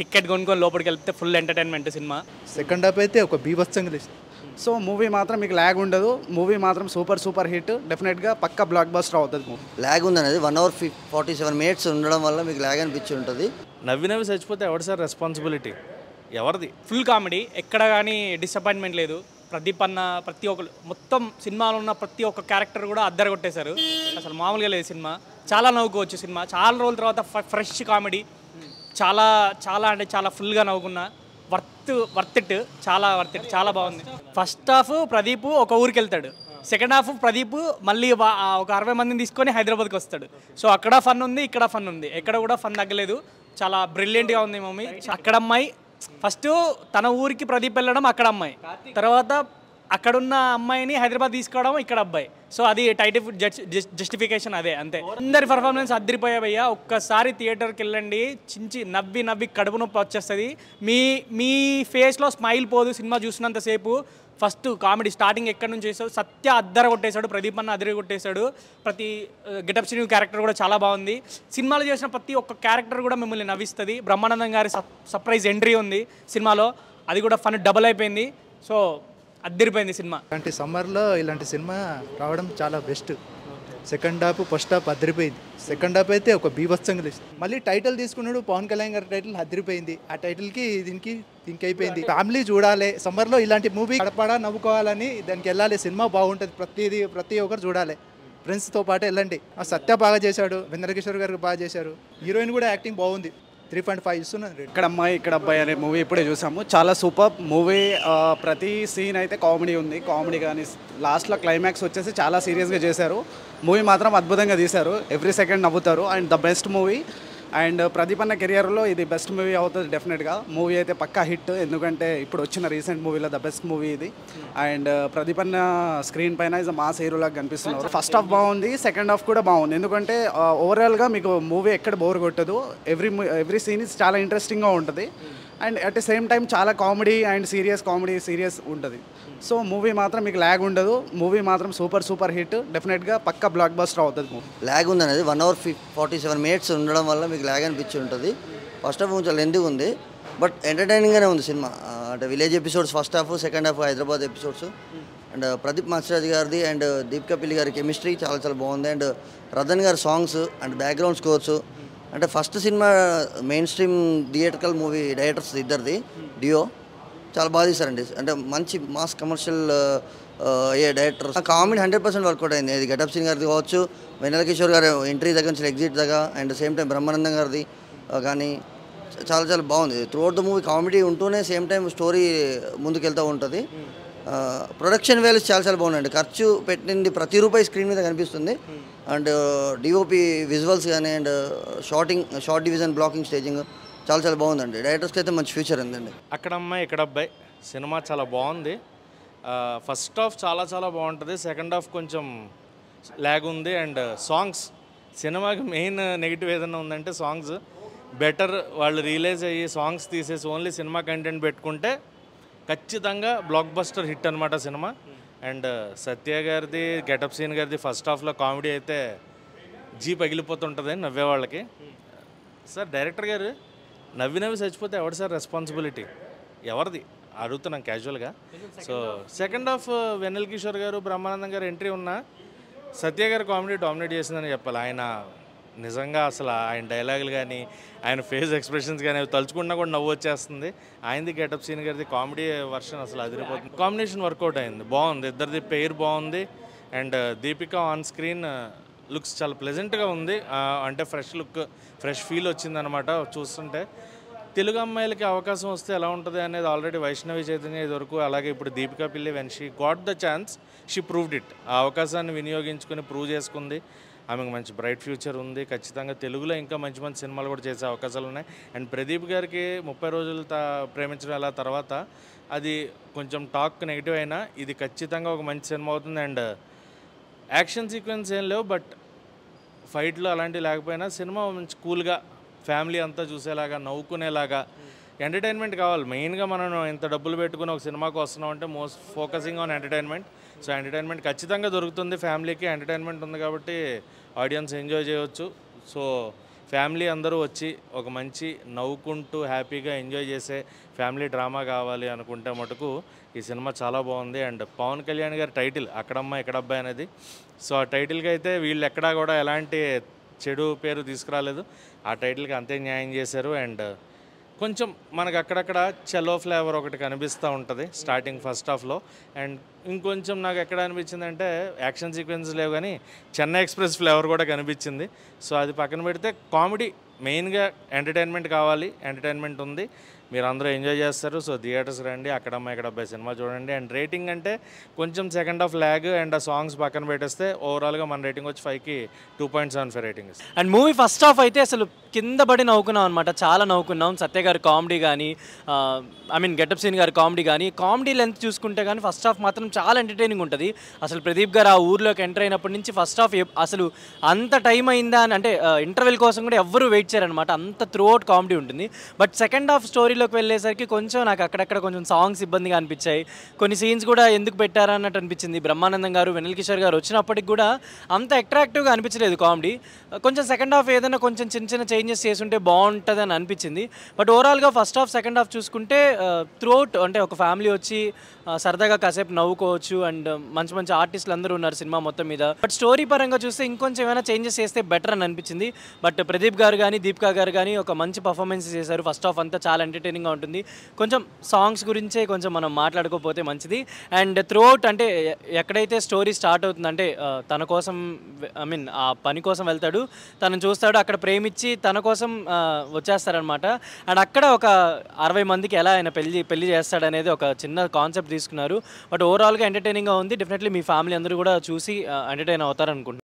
Ticket కొనుక్కొని లోపలికి వెళ్తే full entertainment cinema. Second half అయితే ఒక బీభత్సంగా లేదు. సో మూవీ మాత్రం మీకు ల్యాగ్ ఉండదు. మూవీ మాత్రం సూపర్ హిట్. డెఫినెట్గా పక్కా బ్లాక్ బస్టర్ అవుతుంది మూవీ. ల్యాగ్ ఉందనేది 1 hour 47 minutes ఉండడం వల్ల మీకు ల్యాగ్ అనిపించి ఉంటుంది. నవ్వి చచ్చిపోతే ఎవరు సార్ రెస్పాన్సిబిలిటీ? ఎవరిది? ఫుల్ కామెడీ, ఎక్కడ కానీ డిసప్పాయింట్మెంట్ లేదు. ప్రదీప్ అన్న ప్రతి ఒక్కరు మొత్తం సినిమాలో ఉన్న ప్రతి ఒక్క క్యారెక్టర్ కూడా అద్దరు కొట్టేశారు. అసలు మామూలుగా లేదు సినిమా. చాలా నవ్వుకోవచ్చు సినిమా. చాలా రోజుల తర్వాత ఫ్రెష్ కామెడీ. చాలా చాలా అంటే చాలా ఫుల్గా నవ్వుకున్నా. వర్త్ ఇట్, చాలా బాగుంది. ఫస్ట్ హాఫ్ ప్రదీప్ ఒక ఊరికి వెళ్తాడు, సెకండ్ హాఫ్ ప్రదీప్ మళ్ళీ ఒక 60 మందిని తీసుకొని హైదరాబాద్కి వస్తాడు. సో అక్కడ ఫన్ ఉంది, ఇక్కడ ఫన్ ఉంది, ఎక్కడ కూడా ఫన్ తగ్గలేదు. చాలా బ్రిలియంట్గా ఉంది మూవీ. అక్కడ అమ్మాయి ఫస్ట్ తన ఊరికి ప్రదీప్ వెళ్ళడం, అక్కడ అమ్మాయి, తర్వాత అక్కడున్న అమ్మాయిని హైదరాబాద్ తీసుకోవడం, ఇక్కడ అబ్బాయి. సో అది టైటిల్ జస్టిఫికేషన్ అదే, అంతే. అందరి పర్ఫార్మెన్స్ అద్దరిపోయాయ్యా. ఒక్కసారి థియేటర్కి వెళ్ళండి, చించి నవ్వి కడుపు నొప్పి వచ్చేస్తుంది. మీ ఫేస్లో స్మైల్ పోదు సినిమా చూసినంతసేపు. ఫస్ట్ కామెడీ స్టార్టింగ్ ఎక్కడి నుంచి చేస్తాడు, సత్య అద్దర కొట్టేశాడు, ప్రదీప్ అన్న అద్దరి కొట్టేశాడు. ప్రతి గెటప్ శ్రీను క్యారెక్టర్ కూడా చాలా బాగుంది. సినిమాలో చేసిన ప్రతి ఒక్క క్యారెక్టర్ కూడా మిమ్మల్ని నవ్విస్తుంది. బ్రహ్మానందం గారి సర్ప్రైజ్ ఎంట్రీ ఉంది సినిమాలో, అది కూడా ఫన్ డబల్ అయిపోయింది. సో అద్దరిపోయింది సినిమా. ఇలాంటి సమ్మర్లో ఇలాంటి సినిమా రావడం చాలా best. Second half first half అద్దరిపోయింది. సెకండ్ హాఫ్ అయితే ఒక బీభత్సంగా లేదు. మళ్ళీ టైటిల్ తీసుకున్నాడు పవన్ కళ్యాణ్ గారి టైటిల్ అద్దరిపోయింది. ఆ టైటిల్కి దీనికి అయిపోయింది. ఫ్యామిలీ చూడాలి సమ్మర్లో ఇలాంటి మూవీ, గడపడా నవ్వుకోవాలని దానికి వెళ్ళాలి. సినిమా బాగుంటుంది, ప్రతి ఒక్కరు చూడాలి. ఫ్రెండ్స్తో పాటు వెళ్ళండి. ఆ సత్య బాగా చేశాడు, వెంకటేశ్వర గారు బాగా చేశారు, హీరోయిన్ కూడా యాక్టింగ్ బాగుంది. 3.5 ఇస్తున్నాను. ఇక్కడ అబ్బాయి అనే మూవీ ఇప్పుడే చూసాము. చాలా సూపర్ మూవీ. ప్రతి సీన్ అయితే కామెడీ ఉంది. కామెడీ కానీ లాస్ట్లో క్లైమాక్స్ వచ్చేసి చాలా సీరియస్గా చేశారు. మూవీ మాత్రం అద్భుతంగా తీశారు. ఎవ్రీ సెకండ్ నవ్వుతారు. And the best movie. And Pradeep అన్న కెరియర్లో ఇది బెస్ట్ మూవీ అవుతుంది డెఫినెట్గా. మూవీ అయితే పక్కా హిట్, ఎందుకంటే ఇప్పుడు వచ్చిన రీసెంట్ మూవీలో ద బెస్ట్ మూవీ ఇది. అండ్ ప్రదీప్ అన్న స్క్రీన్ పైన ఇస్ మాస్ హీరోలాగా కనిపిస్తున్నారు. ఫస్ట్ హాఫ్ బాగుంది, సెకండ్ హాఫ్ కూడా బాగుంది. ఎందుకంటే ఓవరాల్గా మీకు మూవీ ఎక్కడ బోర్ కొట్టదు. ఎవ్రీ సీన్ ఇస్ చాలా ఇంట్రెస్టింగ్గా ఉంటుంది. And at the same time చాలా కామెడీ అండ్ సీరియస్ ఉంటుంది. సో మూవీ మాత్రం మీకు ల్యాగ్ ఉండదు. మూవీ మాత్రం సూపర్ హిట్. డెఫినెట్గా పక్కా బ్లాక్ బస్టర్ అవుతుంది మూవీ. ల్యాగ్ ఉందనేది 1 hour 47 minutes ఉండడం వల్ల మీకు ల్యాగ్ అనిపించి ఉంటుంది. ఫస్ట్ హాఫ్ కొంచెం లెంతీగా ఉంది, బట్ ఎంటర్టైనింగ్గానే ఉంది సినిమా. అంటే village episodes first half, second half Hyderabad episodes. And Pradeep మాస్టరాజ్ గారిది అండ్ దీపికా పిల్లి గారి కెమిస్ట్రీ చాలా బాగుంది. అండ్ రతన్ గారి సాంగ్స్ అండ్ బ్యాక్గ్రౌండ్ స్కోర్స్. అంటే first cinema main stream theatrical movie directors ఇద్దరిది డియో చాలా బాగా తీశారండి. అంటే మంచి మాస్ కమర్షియల్ అయ్యే డైరెక్టర్. కామెడీ 100% వర్కౌట్ అయింది. ఇది గెటప్ సింగ్ గారిది కావచ్చు, వెన్నెల కిషోర్ గారి ఎంట్రీ దగ్గర నుంచి ఎగ్జిట్ దగ్గర, అండ్ సేమ్ టైం బ్రహ్మానందం గారిది కానీ చాలా బాగుంది. త్రూఅవుట్ ద మూవీ కామెడీ ఉంటూనే సేమ్ టైం స్టోరీ ముందుకెళ్తూ ఉంటుంది. ప్రొడక్షన్ వాల్యూస్ చాలా బాగున్నాయండి. ఖర్చు పెట్టింది ప్రతి రూపాయి స్క్రీన్ మీద కనిపిస్తుంది. అండ్ డిఓపి విజువల్స్ కానీ and short division blocking staging చాలా బాగుందండి. డైరెక్టర్స్కి అయితే మంచి ఫ్యూచర్ ఉందండి. అక్కడ అమ్మాయి ఇక్కడ అబ్బాయి సినిమా చాలా బాగుంది. ఫస్ట్ హాఫ్ చాలా బాగుంటుంది. సెకండ్ హాఫ్ కొంచెం ల్యాగ్ ఉంది. అండ్ సాంగ్స్, సినిమాకి మెయిన్ నెగిటివ్ ఏదైనా ఉందంటే సాంగ్స్. బెటర్ వాళ్ళు రియలైజ్ అయ్యి సాంగ్స్ తీసేసి ఓన్లీ సినిమా కంటెంట్ పెట్టుకుంటే ఖచ్చితంగా బ్లాక్ బస్టర్ హిట్ అనమాట సినిమా. అండ్ సత్య గారిది, గెటప్ సీన్ గారిది ఫస్ట్ హాఫ్లో కామెడీ అయితే పగిలిపోతుంటుంది నవ్వే వాళ్ళకి. సార్ డైరెక్టర్ గారు నవ్వి చచ్చిపోతే ఎవరు సార్ రెస్పాన్సిబిలిటీ? ఎవరిది అడుగుతున్నాం క్యాజువల్గా. సో సెకండ్ హాఫ్ వెన్నెల కిషోర్ గారు, బ్రహ్మానందం గారు ఎంట్రీ ఉన్న సత్య గారు కామెడీ డామినేట్ చేసిందని చెప్పాలి. ఆయన నిజంగా అసలు ఆయన డైలాగులు కానీ ఆయన ఫేస్ ఎక్స్ప్రెషన్స్ కానీ తలుచుకున్నా కూడా నవ్వు వచ్చేస్తుంది. ఆయనది గెటప్ సీన్ గారిది కామెడీ వర్షన్ అసలు అదిరిపోతుంది. కాంబినేషన్ వర్కౌట్ అయింది, బాగుంది. ఇద్దరిది పెయిర్ బాగుంది. And Deepika on screen looks చాలా ప్లెజెంట్గా ఉంది. అంటే ఫ్రెష్ ఫీల్ వచ్చిందనమాట చూస్తుంటే. తెలుగు అమ్మాయిలకి అవకాశం వస్తే ఎలా ఉంటుంది అనేది ఆల్రెడీ వైష్ణవి చైతన్య ఇదివరకు, అలాగే ఇప్పుడు దీపికా పిల్లి when she got the chance she proved it. ఆ అవకాశాన్ని వినియోగించుకొని ప్రూవ్ చేసుకుంది. ఆమెకు మంచి బ్రైట్ ఫ్యూచర్ ఉంది. ఖచ్చితంగా తెలుగులో ఇంకా మంచి సినిమాలు కూడా చేసే అవకాశాలు ఉన్నాయి. అండ్ ప్రదీప్ గారికి 30 రోజులు ప్రేమించడం అలా తర్వాత అది కొంచెం టాక్ నెగిటివ్ అయినా ఇది ఖచ్చితంగా ఒక మంచి సినిమా అవుతుంది. అండ్ యాక్షన్ సీక్వెన్స్ ఏం లేవు, బట్ ఫైట్లు అలాంటివి లేకపోయినా సినిమా మంచి కూల్గా ఫ్యామిలీ అంతా చూసేలాగా, నవ్వుకునేలాగా, ఎంటర్టైన్మెంట్ కావాలి. మెయిన్గా మనం ఇంత డబ్బులు పెట్టుకుని ఒక సినిమాకి వస్తున్నాం అంటే most focusing on entertainment. So entertainment ఖచ్చితంగా దొరుకుతుంది. ఫ్యామిలీకి ఎంటర్టైన్మెంట్ ఉంది కాబట్టి ఆడియన్స్ ఎంజాయ్ చేయవచ్చు. సో ఫ్యామిలీ అందరూ వచ్చి ఒక మంచి నవ్వుకుంటూ హ్యాపీగా ఎంజాయ్ చేసే ఫ్యామిలీ డ్రామా కావాలి అనుకుంటే మటుకు ఈ సినిమా చాలా బాగుంది. అండ్ పవన్ కళ్యాణ్ గారి టైటిల్ అక్కడమ్మ ఎక్కడబ్బాయి అనేది, సో ఆ టైటిల్కి అయితే వీళ్ళు ఎక్కడా కూడా ఎలాంటి చెడు పేరు తీసుకురాలేదు, ఆ టైటిల్కి అంతే న్యాయం చేశారు. అండ్ కొంచెం మనకు అక్కడక్కడ చెలో ఫ్లేవర్ ఒకటి కనిపిస్తూ ఉంటుంది స్టార్టింగ్ ఫస్ట్ హాఫ్లో. అండ్ ఇంకొంచెం నాకు ఎక్కడ అనిపించిందంటే యాక్షన్ సీక్వెన్స్ లేవు కానీ చెన్నై ఎక్స్ప్రెస్ ఫ్లేవర్ కూడా కనిపించింది. సో అది పక్కన పెడితే కామెడీ మెయిన్గా ఎంటర్టైన్మెంట్ కావాలి, ఎంటర్టైన్మెంట్ ఉంది, మీరు అందరూ ఎంజాయ్ చేస్తారు. సో థియేటర్స్కి రండి, అక్కడమ్మ ఎక్కడబ్బాయి సినిమా చూడండి. అండ్ రేటింగ్ అంటే కొంచెం సెకండ్ హాఫ్ ల్యాగ్ అండ్ ఆ సాంగ్స్ పక్కన పెట్టేస్తే ఓవరాల్గా మన రేటింగ్ వచ్చి 5కి 2.75 rating. And movie first half అయితే అసలు కింద పడి నవ్వుకున్నాం అనమాట, చాలా నవ్వుకున్నాం. సత్య గారి కామెడీ కానీ గెటప్ సీన్ గారి కామెడీ కానీ, కామెడీ లెంత్ చూసుకుంటే కానీ ఫస్ట్ హాఫ్ మాత్రం చాలా ఎంటర్టైనింగ్ ఉంటుంది. అసలు ప్రదీప్ గారు ఆ ఊర్లోకి ఎంటర్ అయినప్పటి నుంచి ఫస్ట్ హాఫ్ అసలు అంత టైం అయిందా అని, అంటే ఇంటర్వెల్ కోసం కూడా ఎవ్వరూ వెయిట్ చేయరనమాట, అంత త్రూ అవుట్ కామెడీ ఉంటుంది. బట్ సెకండ్ హాఫ్ స్టోరీలోకి వెళ్ళేసరికి కొంచెం నాకు అక్కడక్కడ కొంచెం సాంగ్స్ ఇబ్బందిగా అనిపించాయి, కొన్ని సీన్స్ కూడా ఎందుకు పెట్టారా అన్నట్టు అనిపించింది. బ్రహ్మానందం గారు, వెన్నెల కిషోర్ గారు వచ్చినప్పటికి కూడా అంత అట్రాక్టివ్గా అనిపించలేదు కామెడీ. కొంచెం సెకండ్ హాఫ్ ఏదైనా కొంచెం చిన్న చిన్న చేంజెస్ చేసుంటే బాగుంటుంది అని అనిపించింది. బట్ ఓవరాల్గా ఫస్ట్ హాఫ్ సెకండ్ హాఫ్ చూసుకుంటే త్రూఅవుట్ అంటే ఒక ఫ్యామిలీ వచ్చి సరదాగా కాసేపు నవ్వుకోవచ్చు. అండ్ మంచి మంచి ఆర్టిస్టులు అందరూ ఉన్నారు సినిమా మొత్తం మీద. బట్ స్టోరీ పరంగా చూస్తే ఇంకొంచెం ఏమైనా చేంజెస్ చేస్తే బెటర్ అని అనిపించింది. బట్ ప్రదీప్ గారు కానీ దీపికా గారు కానీ ఒక మంచి పర్ఫార్మెన్స్ చేశారు. ఫస్ట్ హాఫ్ అంతా చాలా ఎంటర్టైనింగ్గా ఉంటుంది. కొంచెం సాంగ్స్ గురించే కొంచెం మనం మాట్లాడుకోకపోతే మంచిది. అండ్ త్రూఅవుట్ అంటే ఎక్కడైతే స్టోరీ స్టార్ట్ అవుతుంది అంటే తన కోసం ఆ పని కోసం వెళ్తాడు, తనను చూస్తాడు, అక్కడ ప్రేమించి తన కోసం వచ్చేస్తారనమాట. అండ్ అక్కడ ఒక 60 మందికి ఎలా ఆయన పెళ్లి చేస్తాడనేది ఒక చిన్న కాన్సెప్ట్ తీసుకున్నారు. బట్ ఓవరాల్గా ఎంటర్టైనింగ్గా ఉంది. డెఫినెట్లీ మీ ఫ్యామిలీ అందరూ కూడా చూసి ఎంటర్టైన్ అవుతారనుకుంటున్నాను.